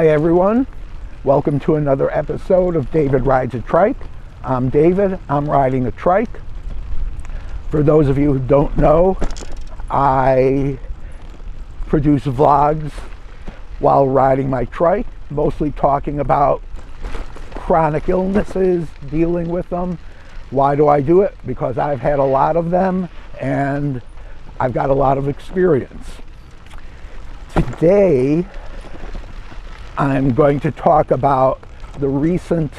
Hi everyone, welcome to another episode of David Rides a Trike. I'm David, I'm riding a trike. For those of you who don't know, I produce vlogs while riding my trike, mostly talking about chronic illnesses, dealing with them. Why do I do it? Because I've had a lot of them and I've got a lot of experience. Today, I'm going to talk about the recent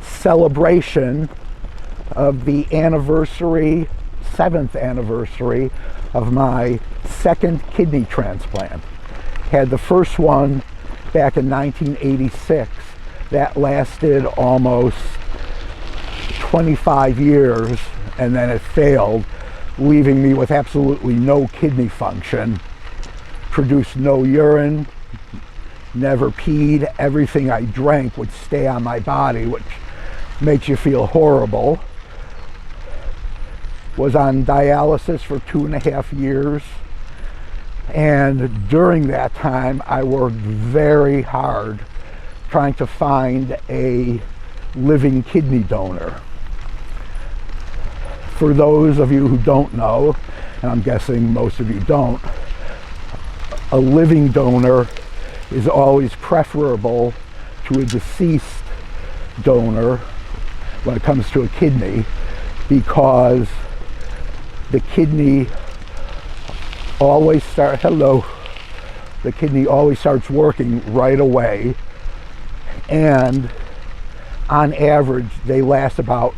celebration of the anniversary, 7th anniversary of my second kidney transplant. Had the first one back in 1986. That lasted almost 25 years and then it failed, leaving me with absolutely no kidney function, produced no urine, never peed. Everything I drank would stay on my body, which makes you feel horrible. Was on dialysis for 2.5 years. And during that time, I worked very hard trying to find a living kidney donor. For those of you who don't know, and I'm guessing most of you don't, a living donor is always preferable to a deceased donor when it comes to a kidney, because the kidney always starts working right away, and on average they last about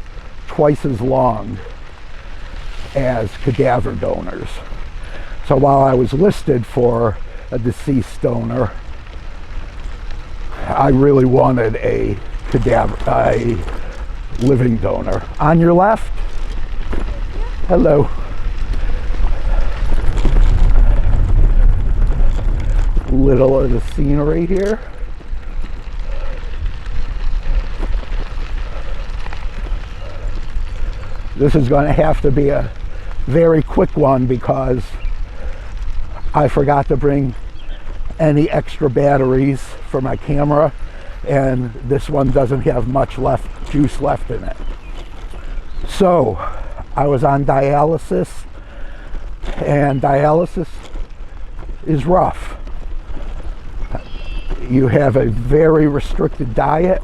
twice as long as cadaver donors. So while I was listed for a deceased donor, I really wanted a living donor. On your left, hello. Little of the scenery here. This is going to have to be a very quick one because I forgot to bring any extra batteries for my camera, and this one doesn't have much juice left in it. So I was on dialysis, and dialysis is rough. You have a very restricted diet.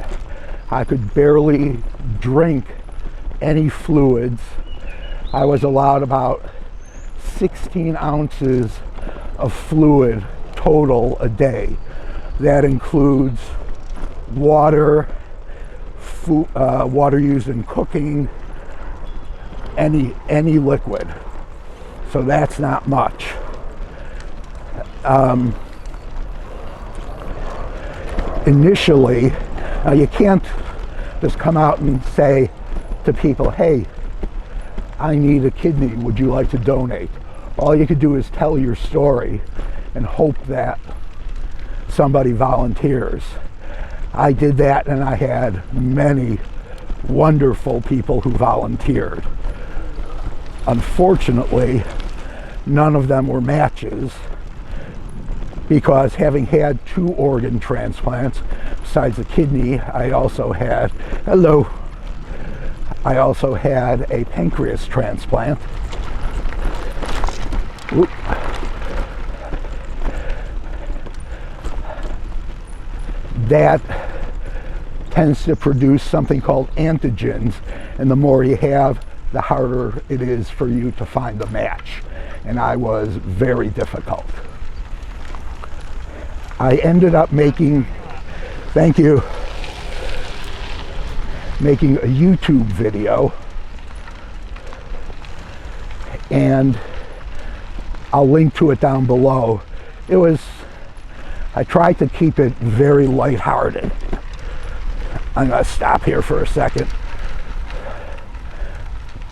I could barely drink any fluids. I was allowed about 16 ounces of fluid total a day. That includes water, water used in cooking, any liquid. So that's not much. Initially, you can't just come out and say to people, hey, I need a kidney, would you like to donate? All you could do is tell your story and hope that somebody volunteers. I did that, and I had many wonderful people who volunteered. Unfortunately, none of them were matches, because having had 2 organ transplants, besides the kidney, I also had a pancreas transplant. Oop. That tends to produce something called antigens, and the more you have, the harder it is for you to find a match. And I was very difficult. I ended up making a YouTube video, and I'll link to it down below. I tried to keep it very lighthearted. I'm going to stop here for a second.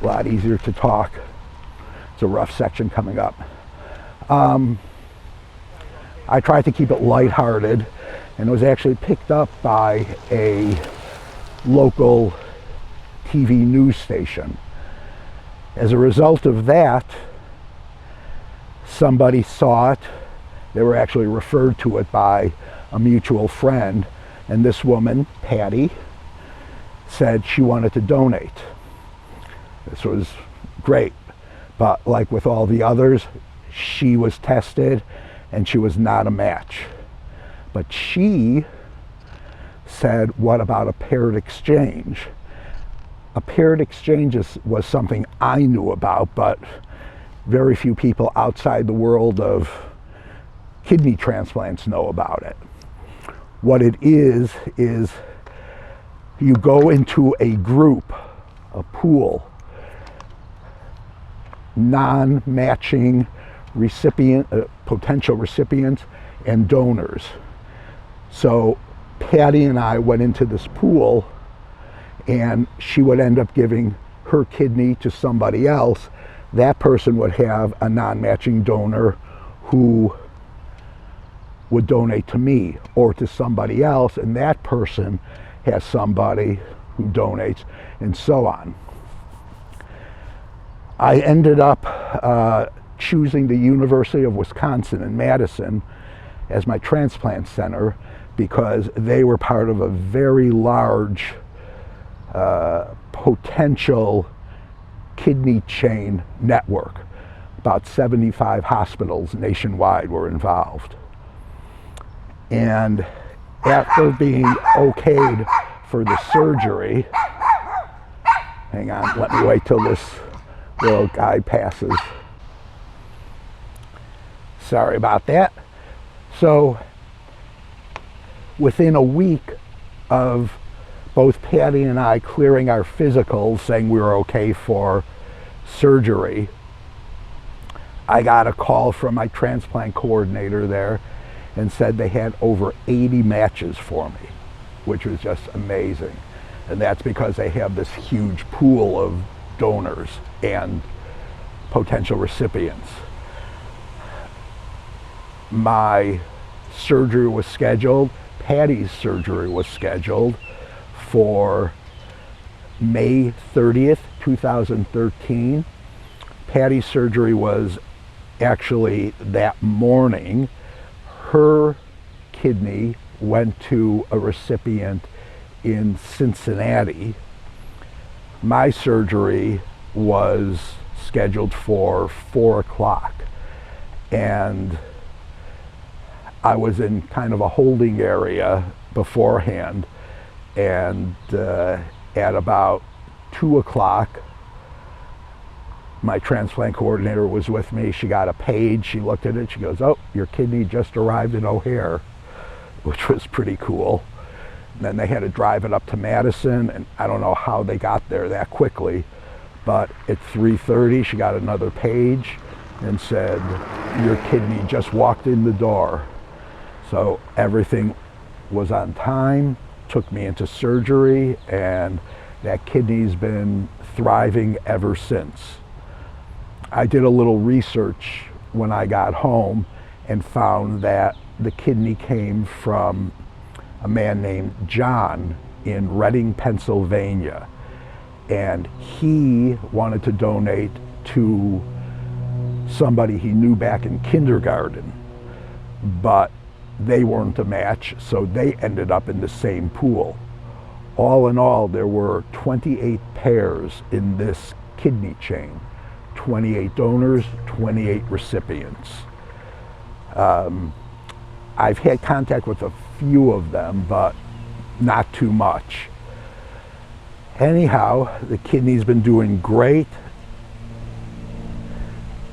A lot easier to talk. It's a rough section coming up. I tried to keep it lighthearted, and it was actually picked up by a local TV news station. As a result of that, somebody saw it. They were actually referred to it by a mutual friend, and this woman, Patty, said she wanted to donate. This was great, but like with all the others, she was tested and she was not a match. But she said, what about a paired exchange? A paired exchange was something I knew about, but very few people outside the world of kidney transplants know about it. What it is you go into a group, a pool, non-matching potential recipients and donors. So Patty and I went into this pool, and she would end up giving her kidney to somebody else. That person would have a non-matching donor who would donate to me or to somebody else, and that person has somebody who donates, and so on. I ended up choosing the University of Wisconsin in Madison as my transplant center because they were part of a very large potential kidney chain network. About 75 hospitals nationwide were involved. And after being okayed for the surgery, hang on, let me wait till this little guy passes. Sorry about that. So within a week of both Patty and I clearing our physicals, saying we were okay for surgery, I got a call from my transplant coordinator there and said they had over 80 matches for me, which was just amazing. And that's because they have this huge pool of donors and potential recipients. My surgery was scheduled, Patty's surgery was scheduled for May 30th, 2013. Patty's surgery was actually that morning. Her kidney went to a recipient in Cincinnati. My surgery was scheduled for 4 o'clock, and I was in kind of a holding area beforehand, and at about 2 o'clock, my transplant coordinator was with me. She got a page, she looked at it, she goes, "Oh, your kidney just arrived in O'Hare," which was pretty cool. And then they had to drive it up to Madison, and I don't know how they got there that quickly, but at 3:30 she got another page and said, "Your kidney just walked in the door." So everything was on time, took me into surgery, and that kidney's been thriving ever since. I did a little research when I got home and found that the kidney came from a man named John in Reading, Pennsylvania, and he wanted to donate to somebody he knew back in kindergarten, but they weren't a match, so they ended up in the same pool. All in all, there were 28 pairs in this kidney chain. 28 donors, 28 recipients. I've had contact with a few of them, but not too much. Anyhow, the kidney's been doing great.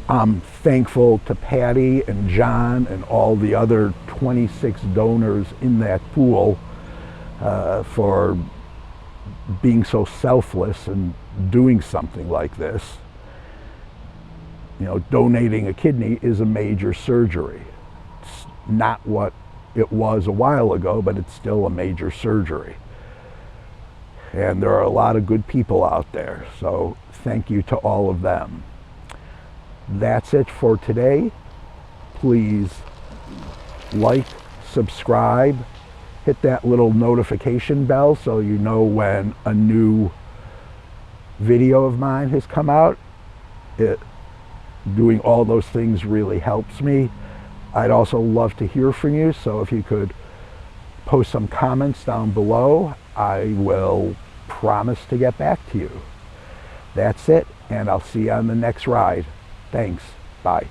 I'm thankful to Patty and John and all the other 26 donors in that pool for being so selfless and doing something like this. You know, donating a kidney is a major surgery. It's not what it was a while ago, but it's still a major surgery. And there are a lot of good people out there, so thank you to all of them. That's it for today. Please like, subscribe, hit that little notification bell so you know when a new video of mine has come out. Doing all those things really helps me. I'd also love to hear from you, so if you could post some comments down below. I will promise to get back to you. That's it, and I'll see you on the next ride. Thanks. Bye.